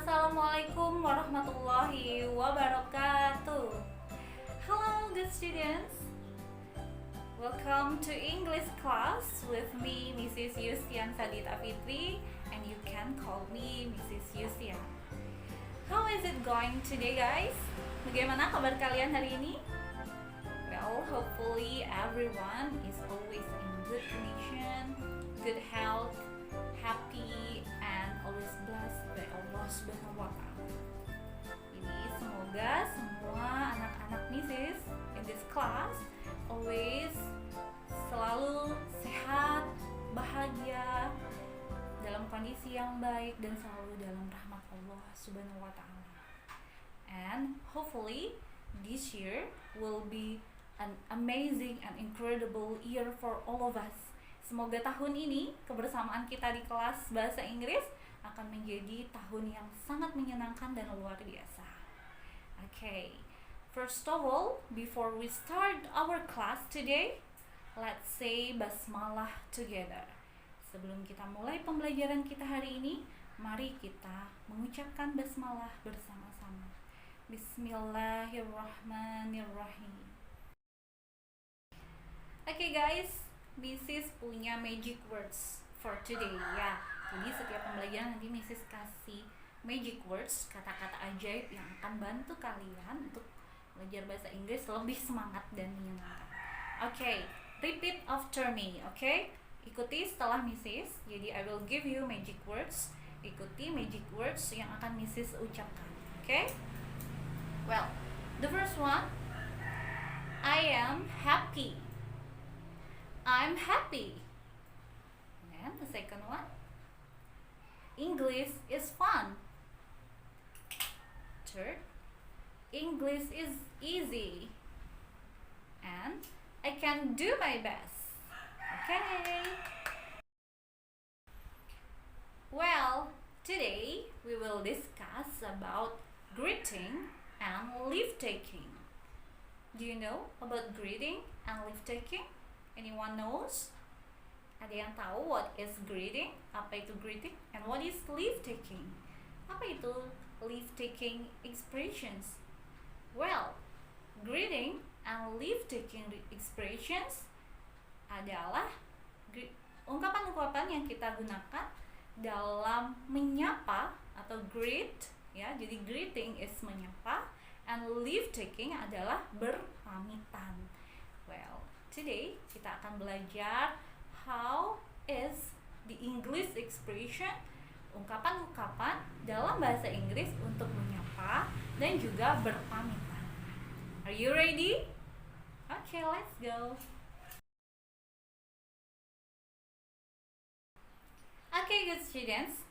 Assalamualaikum warahmatullahi wabarakatuh. Hello, good students. Welcome to English class with me, Mrs. Yustian Sadita Fitri, and you can call me Mrs. Yustian. How is it going today, guys? Bagaimana kabar kalian hari ini? Well, hopefully everyone is always in good condition, good health, happy, and always blessed by Allah Subhanahu wa Ta'ala. Jadi semoga semua anak-anak Mrs. in this class always selalu sehat, bahagia, dalam kondisi yang baik dan selalu dalam rahmat Allah Subhanahu wa Ta'ala. And hopefully this year will be an amazing and incredible year for all of us. Semoga tahun ini kebersamaan kita di kelas bahasa Inggris akan menjadi tahun yang sangat menyenangkan dan luar biasa. Okay, first of all, before we start our class today, let's say basmalah together. Sebelum kita mulai pembelajaran kita hari ini, mari kita mengucapkan basmalah bersama-sama. Bismillahirrahmanirrahim. Okay guys, Mrs. punya magic words for today ya. Jadi setiap pembelajaran nanti Mrs. kasih magic words, kata-kata ajaib yang akan bantu kalian untuk belajar bahasa Inggris lebih semangat dan menyenangkan. Okay, repeat after me, okay? Ikuti setelah Mrs. Jadi I will give you magic words. Ikuti magic words yang akan Mrs. ucapkan, okay? Well, the first one, I am happy. I'm happy. And the second one, English is fun. Third, English is easy. And I can do my best. Okay. Well, today we will discuss about greeting and leave taking. Do you know about greeting and leave taking? Anyone knows? Ada yang tahu what is greeting? Apa itu greeting? And what is leave taking? Apa itu leave taking expressions? Well, greeting and leave taking expressions adalah ungkapan-ungkapan yang kita gunakan dalam menyapa atau greet ya. Jadi greeting is menyapa and leave taking adalah berpamitan. Well, today kita akan belajar how is the English expression, ungkapan-ungkapan dalam bahasa Inggris untuk menyapa dan juga berpamitan. Are you ready? Okay, let's go. Okay, good students.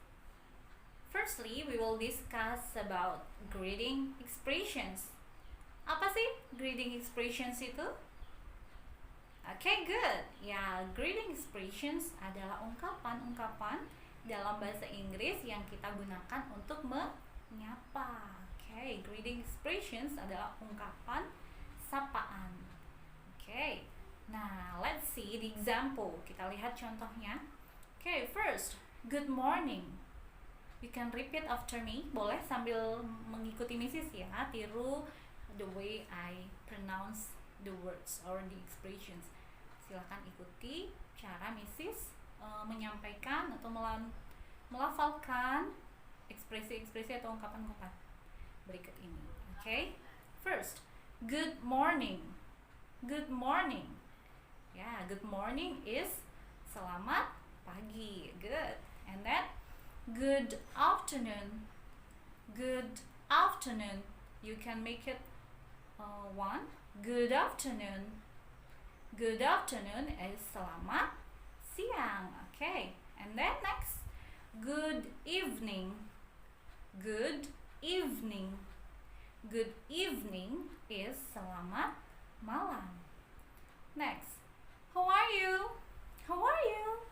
Firstly, we will discuss about greeting expressions. Apa sih greeting expressions itu? Okay, good. Ya, greeting expressions adalah ungkapan-ungkapan dalam bahasa Inggris yang kita gunakan untuk menyapa. Okay, greeting expressions adalah ungkapan sapaan. Okay, nah let's see the example. Kita lihat contohnya. Okay, first, good morning. You can repeat after me. Boleh sambil mengikuti Mrs. ya. Tiru the way I pronounce the words or the expressions. Silahkan ikuti cara Mrs. Menyampaikan atau melafalkan ekspresi-ekspresi atau ungkapan-ungkapan berikut ini. Okay? First, good morning. Good morning. Yeah, good morning is selamat pagi. Good. And then good afternoon. Good afternoon. You can make it one. Good afternoon. Good afternoon is selamat siang. Okay. And then next, good evening. Good evening. Good evening is selamat malam. Next, how are you? How are you?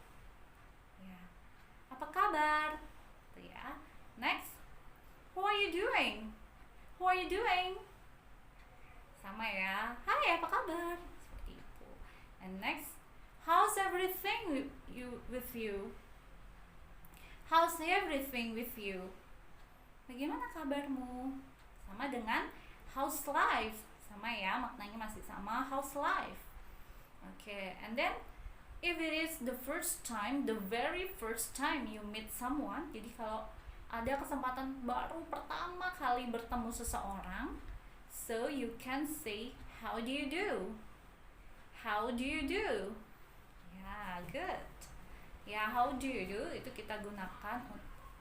Ya. Apa kabar? Tuh ya. Next, how are you doing? How are you doing? Sama ya. Hai, apa kabar? And next, how's everything with you? How's everything with you? bagaimana kabarmu? Sama dengan how's life, sama ya, maknanya masih sama, how's life. Okay, and then if it is the first time, the very first time you meet someone, jadi kalau ada kesempatan baru pertama kali bertemu seseorang, so you can say how do you do? How do you do? Ya, good. Ya, how do you do itu kita gunakan,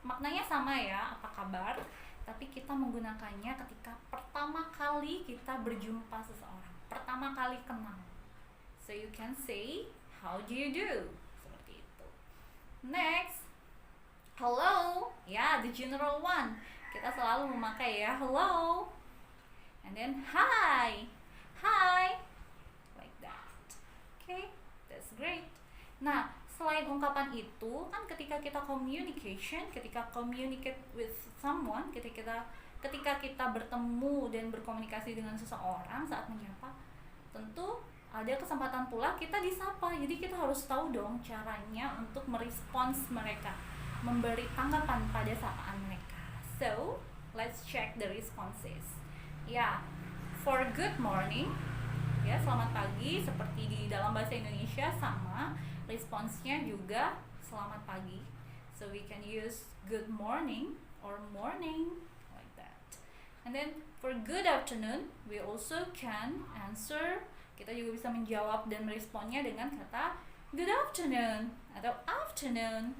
maknanya sama ya, apa kabar, tapi kita menggunakannya ketika pertama kali kita berjumpa seseorang, pertama kali kenal. So you can say how do you do, seperti itu. Next, hello, ya, the general one, kita selalu memakai ya, hello. And then hi, hi, like that. Okay, that's great. Nah, selain ungkapan itu, kan ketika kita communication, ketika communicate with someone, ketika kita bertemu dan berkomunikasi dengan seseorang saat menyapa, tentu ada kesempatan pula kita disapa. Jadi kita harus tahu dong caranya untuk merespons mereka, memberi tanggapan pada sapaan mereka. So, let's check the responses. Ya, for good morning, ya, selamat pagi, seperti di dalam bahasa Indonesia sama, responsnya juga selamat pagi. So we can use good morning or morning, like that. And then for good afternoon, we also can answer, kita juga bisa menjawab dan meresponnya dengan kata good afternoon atau afternoon.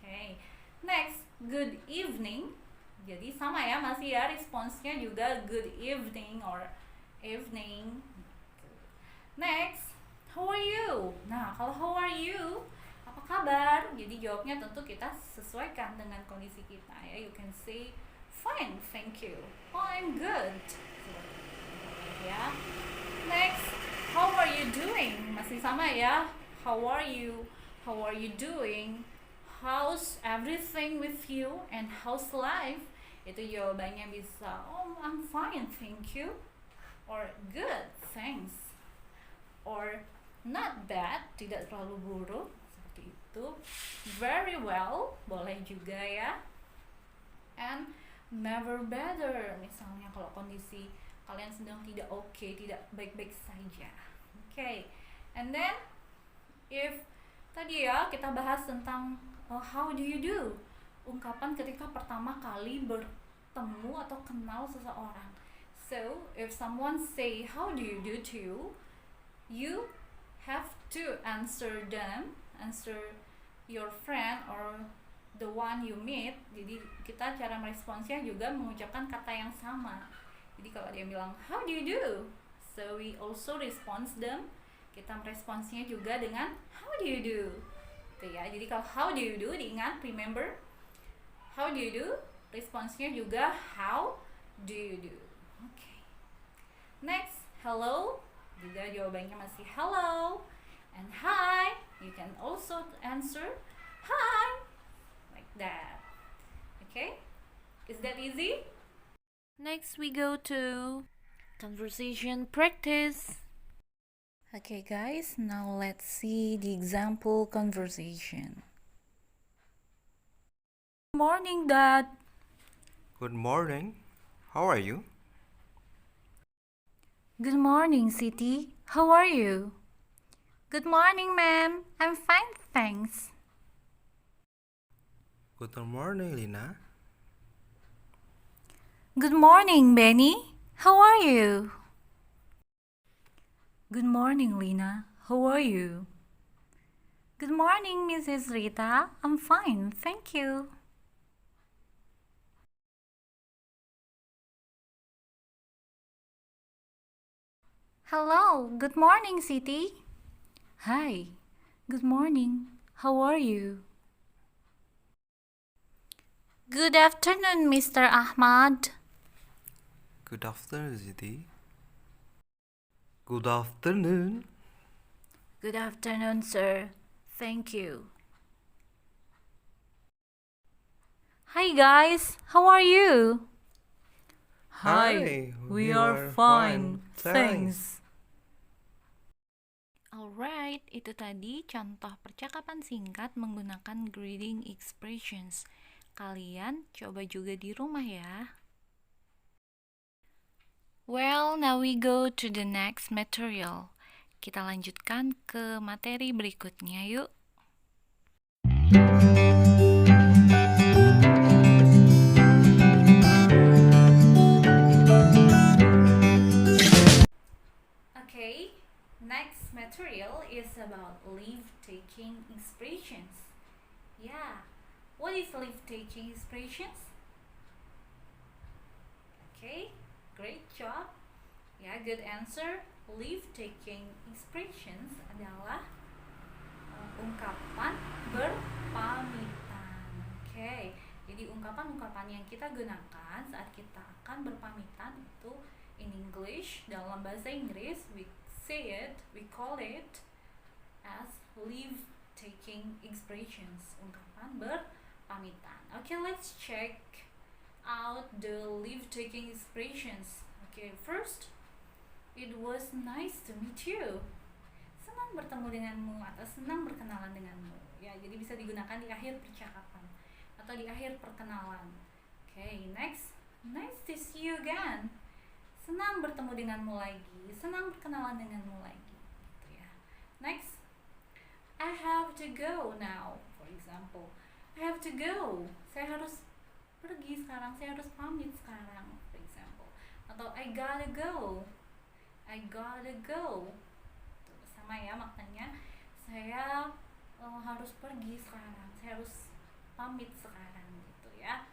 Okay. Next, good evening. Jadi sama ya, masih ya, responsnya juga good evening or evening. Next, how are you? Nah, kalau how are you, apa kabar? Jadi jawabnya tentu kita sesuaikan dengan kondisi kita ya. You can say fine, thank you. Oh, I'm good. Ya. Next, how are you doing? Masih sama ya. How are you? How are you doing? How's everything with you? And how's life? Itu jawabannya bisa, oh, I'm fine, thank you. Or good, thanks. Or not bad, tidak terlalu buruk, seperti itu. Very well, boleh juga ya. And never better, misalnya kalau kondisi kalian sedang tidak oke, tidak baik-baik saja. Okay. And then if tadi ya kita bahas tentang how do you do, ungkapan ketika pertama kali bertemu atau kenal seseorang. So if someone say how do you do to you, you have to answer them, answer your friend or the one you meet. Jadi kita cara meresponsnya juga mengucapkan kata yang sama. Jadi kalau dia bilang how do you do, so we also respond them, kita meresponsnya juga dengan how do you do. Gitu ya. Jadi kalau how do you do, diingat, remember, how do you do, responsnya juga how do you do. Okay. Next, hello, juga jawabannya masih hello. And hi, you can also answer hi, like that. Okay, is that easy? Next we go to conversation practice. Okay guys, now let's see the example conversation. Good morning, Dad. Good morning. How are you? Good morning, Siti. How are you? Good morning, ma'am. I'm fine, thanks. Good morning, Lina. Good morning, Benny. How are you? Good morning, Lina. How are you? Good morning, Mrs. Rita. I'm fine, thank you. Hello, good morning, Siti. Hi, good morning. How are you? Good afternoon, Mr. Ahmad. Good afternoon, Ziti. Good afternoon. Good afternoon, sir. Thank you. Hi, guys. How are you? Hi, we are fine, thanks. Alright, itu tadi contoh percakapan singkat menggunakan greeting expressions Kalian coba juga di rumah ya. Well, now we go to the next material. Kita lanjutkan ke materi berikutnya yuk. Okay, next material is about leave-taking expressions. Yeah, what is leave-taking expressions? Okay, great job. Ya, good answer. Leave-taking expressions adalah ungkapan berpamitan. Okay, jadi ungkapan-ungkapan yang kita gunakan saat kita akan berpamitan itu in English, dalam bahasa Inggris we call it as leave-taking expressions, ungkapan berpamitan. Okay, let's check out the leave-taking expressions. Okay, first, it was nice to meet you. Senang bertemu denganmu atau senang berkenalan denganmu. Ya, jadi bisa digunakan di akhir percakapan atau di akhir perkenalan. Okay, next, nice to see you again. Senang bertemu denganmu lagi, senang berkenalan denganmu lagi. Gitu ya. Next, I have to go now. For example, I have to go. Saya harus pergi sekarang, saya harus pamit sekarang. For example, atau I gotta go. I gotta go. Tuh, sama ya maknanya. Saya harus pergi sekarang, saya harus pamit sekarang gitu ya.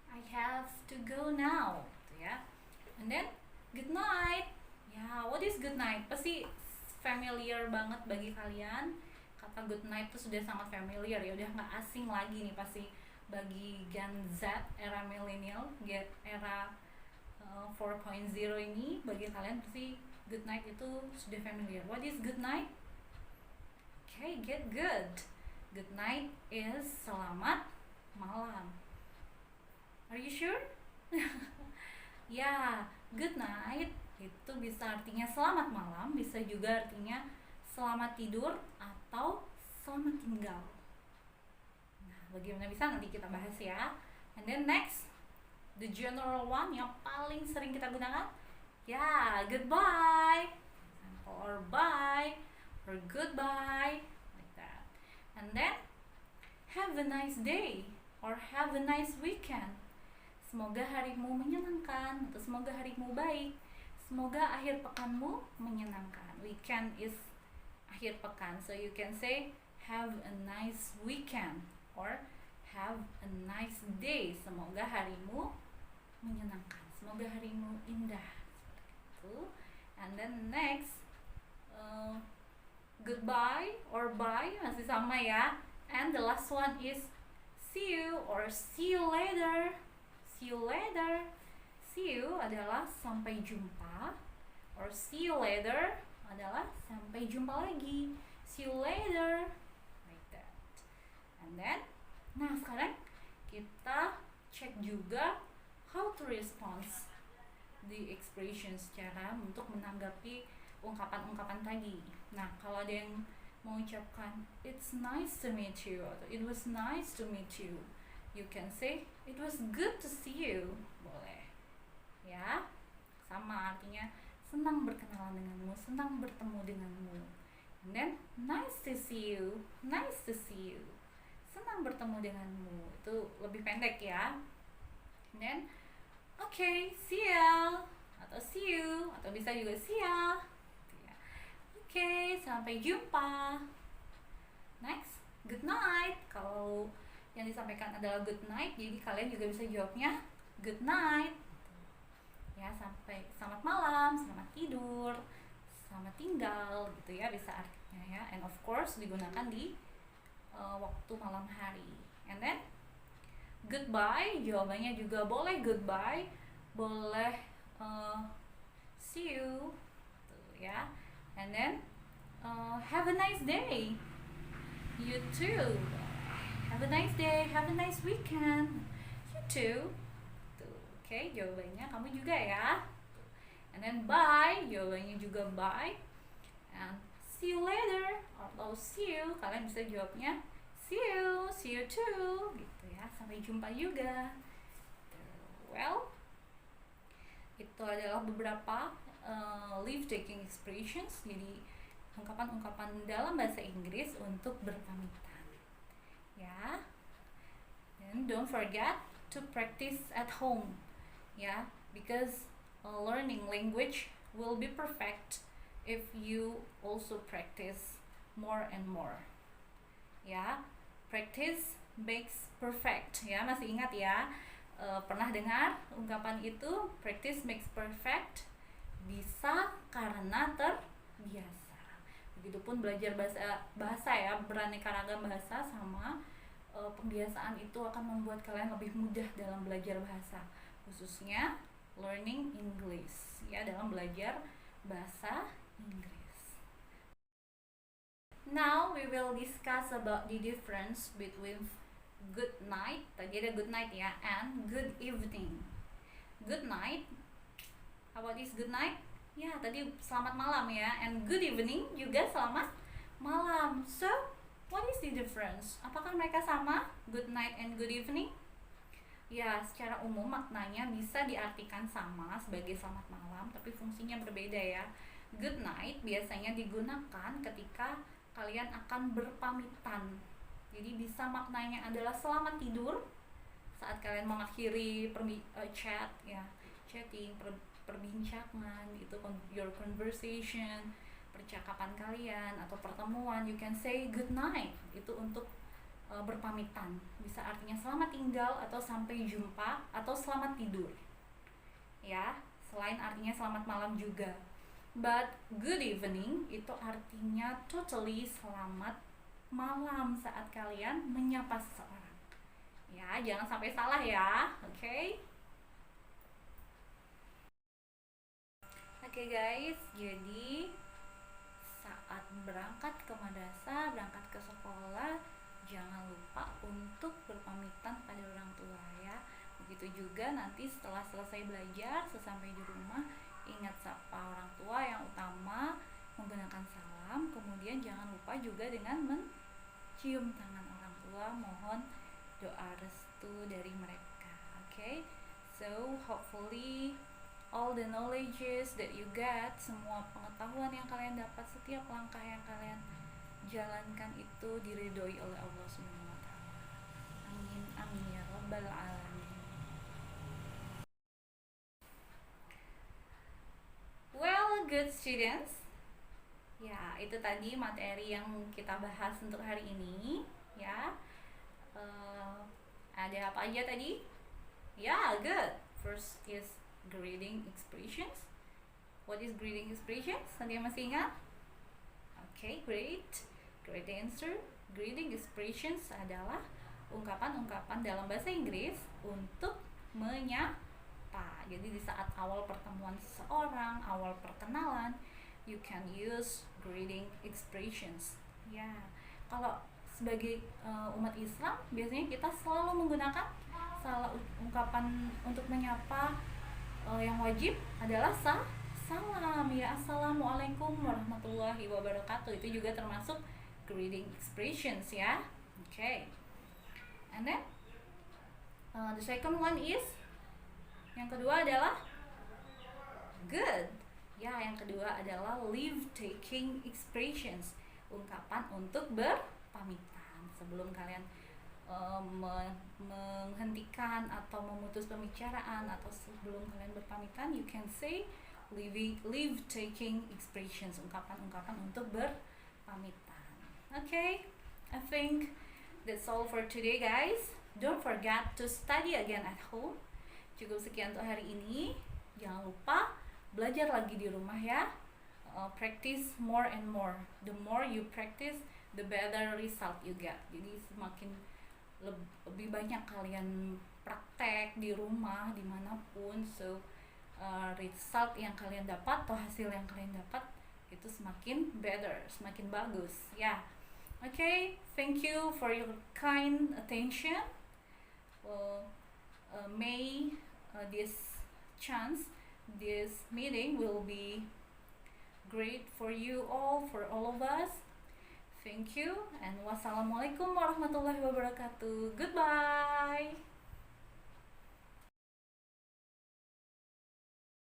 I have to go now gitu ya. And then good night. Ya, what is good night? Pasti familiar banget bagi kalian. Kata good night itu sudah sangat familiar ya, udah nggak asing lagi nih pasti bagi Gen Z, era milenial, era 4.0 ini, bagi kalian pasti good night itu sudah familiar. What is good night? Okay, get good. Good night is selamat malam. Are you sure? Ya, good night itu bisa artinya selamat malam, bisa juga artinya selamat tidur atau selamat tinggal. Nah, bagaimana bisa nanti kita bahas ya. And then next, the general one yang paling sering kita gunakan, ya, goodbye, or bye, or goodbye, like that. And then, have a nice day, or have a nice weekend. Semoga harimu menyenangkan, atau semoga harimu baik. Semoga akhir pekanmu menyenangkan. Weekend is akhir pekan, so you can say have a nice weekend or have a nice day. Semoga harimu menyenangkan, semoga harimu indah. Seperti itu. And then next, goodbye or bye masih sama ya. And the last one is see you or see you later. See you later. See you adalah sampai jumpa, or see you later adalah sampai jumpa lagi. See you later, like that. And then, nah sekarang kita cek juga how to respond the expressions, cara untuk menanggapi ungkapan-ungkapan tadi. Nah, kalau ada yang mengucapkan it's nice to meet you atau it was nice to meet you, you can say it was good to see you. Boleh ya, sama artinya senang berkenalan denganmu, senang bertemu denganmu. And then nice to see you, nice to see you, senang bertemu denganmu. Itu lebih pendek ya. And then okay, see ya, atau see you, atau bisa juga see ya. Okay, sampai jumpa. Next, good night. Kalau yang disampaikan adalah good night, jadi kalian juga bisa jawabnya good night. Ya, sampai selamat malam, selamat tidur, selamat tinggal gitu ya, bisa artinya ya. And of course digunakan di waktu malam hari. And then goodbye, jawabannya juga boleh goodbye, boleh see you gitu ya. And then have a nice day. You too. Have a nice day, have a nice weekend. You too. Oke, jawabannya kamu juga ya. And then bye, jawabannya juga bye. And see you later atau see you, kalian bisa jawabnya see you too, gitu ya. Sampai jumpa juga. Well, itu adalah beberapa leave taking expressions, jadi ungkapan-ungkapan dalam bahasa Inggris untuk berpamitan, ya. And don't forget to practice at home, ya, because learning language will be perfect if you also practice more and more, ya. Practice makes perfect, ya. Masih ingat ya? Pernah dengar ungkapan itu, practice makes perfect, bisa karena terbiasa. Begitupun belajar bahasa ya, beraneka ragam bahasa sama pembiasaan itu akan membuat kalian lebih mudah dalam belajar bahasa, khususnya learning English, ya, dalam belajar bahasa Inggris. Now we will discuss about the difference between good night, tadi ada good night ya, and good evening. Good night, what is good night? Ya, tadi selamat malam ya, and good evening juga selamat malam. So, what is the difference? Apakah mereka sama, good night and good evening? Ya, secara umum maknanya bisa diartikan sama sebagai selamat malam, tapi fungsinya berbeda ya. Good night biasanya digunakan ketika kalian akan berpamitan. Jadi bisa maknanya adalah selamat tidur saat kalian mengakhiri chat ya, chatting, perbincangan itu, your conversation, percakapan kalian atau pertemuan. You can say good night itu untuk berpamitan, bisa artinya selamat tinggal atau sampai jumpa atau selamat tidur, ya, selain artinya selamat malam juga. But good evening itu artinya totally selamat malam saat kalian menyapa seseorang, ya, jangan sampai salah ya. Oke, guys, jadi saat berangkat ke madrasah, berangkat ke sekolah, jangan lupa untuk berpamitan pada orang tua ya. Begitu juga nanti setelah selesai belajar, sesampai di rumah, ingat sapa orang tua yang utama, menggunakan salam. Kemudian jangan lupa juga dengan mencium tangan orang tua, mohon doa restu dari mereka. Okay? So hopefully all the knowledges that you get, semua pengetahuan yang kalian dapat, setiap langkah yang kalian jalankan itu diridhoi oleh Allah Subhanahu wa taala. Amin amin ya rabbal alamin. Well, good students, ya, itu tadi materi yang kita bahas untuk hari ini ya. Ada apa aja tadi? Ya, good. First is greeting expressions. What is greeting expressions? Ada yang masih ingat? Okay, great answer. Greeting expressions adalah ungkapan-ungkapan dalam bahasa Inggris untuk menyapa. Jadi di saat awal pertemuan seseorang, awal perkenalan, you can use greeting expressions. Ya, kalau sebagai umat Islam biasanya kita selalu menggunakan ungkapan untuk menyapa yang wajib adalah salam ya, assalamualaikum warahmatullahi wabarakatuh. Itu juga termasuk greeting expressions ya. Okay, and then the second one is, yang kedua adalah good ya, yang kedua adalah leave taking expressions, ungkapan untuk berpamitan sebelum kalian menghentikan atau memutus pembicaraan, atau sebelum kalian berpamitan, you can say leave taking expressions, ungkapan-ungkapan untuk berpamitan. Okay, I think that's all for today guys. Don't forget to study again at home. Cukup sekian untuk hari ini. Jangan lupa belajar lagi di rumah ya. Practice more and more. The more you practice, the better result you get. Jadi semakin lebih banyak kalian praktek di rumah dimanapun, so result yang kalian dapat atau hasil yang kalian dapat itu semakin better, semakin bagus ya. Okay, thank you for your kind attention. May this meeting will be great for you all, for all of us. Thank you and wassalamualaikum warahmatullahi wabarakatuh.